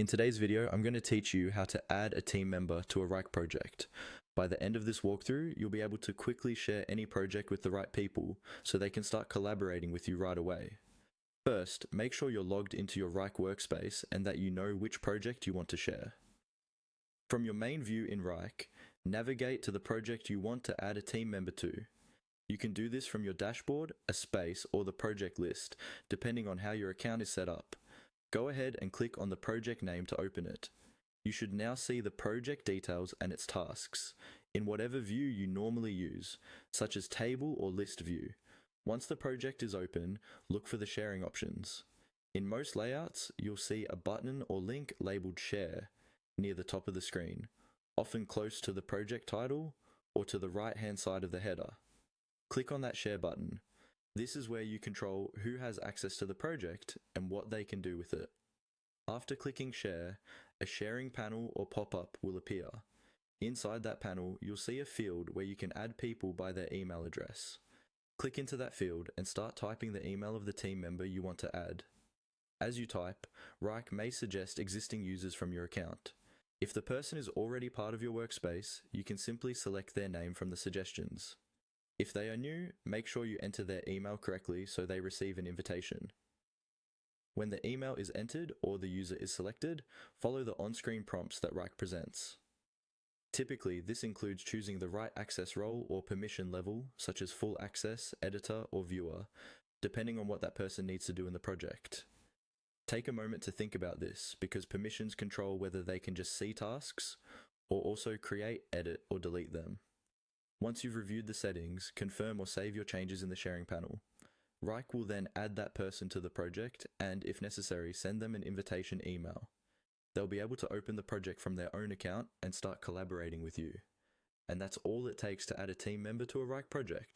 In today's video, I'm going to teach you how to add a team member to a Wrike project. By the end of this walkthrough, you'll be able to quickly share any project with the right people so they can start collaborating with you right away. First, make sure you're logged into your Wrike workspace and that you know which project you want to share. From your main view in Wrike, navigate to the project you want to add a team member to. You can do this from your dashboard, a space, or the project list, depending on how your account is set up. Go ahead and click on the project name to open it. You should now see the project details and its tasks, in whatever view you normally use, such as table or list view. Once the project is open, look for the sharing options. In most layouts, you'll see a button or link labeled Share near the top of the screen, often close to the project title or to the right-hand side of the header. Click on that Share button. This is where you control who has access to the project and what they can do with it. After clicking Share, a sharing panel or pop-up will appear. Inside that panel, you'll see a field where you can add people by their email address. Click into that field and start typing the email of the team member you want to add. As you type, Wrike may suggest existing users from your account. If the person is already part of your workspace, you can simply select their name from the suggestions. If they are new, make sure you enter their email correctly so they receive an invitation. When the email is entered or the user is selected, follow the on-screen prompts that Wrike presents. Typically, this includes choosing the right access role or permission level, such as full access, editor, or viewer, depending on what that person needs to do in the project. Take a moment to think about this, because permissions control whether they can just see tasks, or also create, edit, or delete them. Once you've reviewed the settings, confirm or save your changes in the sharing panel. Wrike will then add that person to the project and, if necessary, send them an invitation email. They'll be able to open the project from their own account and start collaborating with you. And that's all it takes to add a team member to a Wrike project.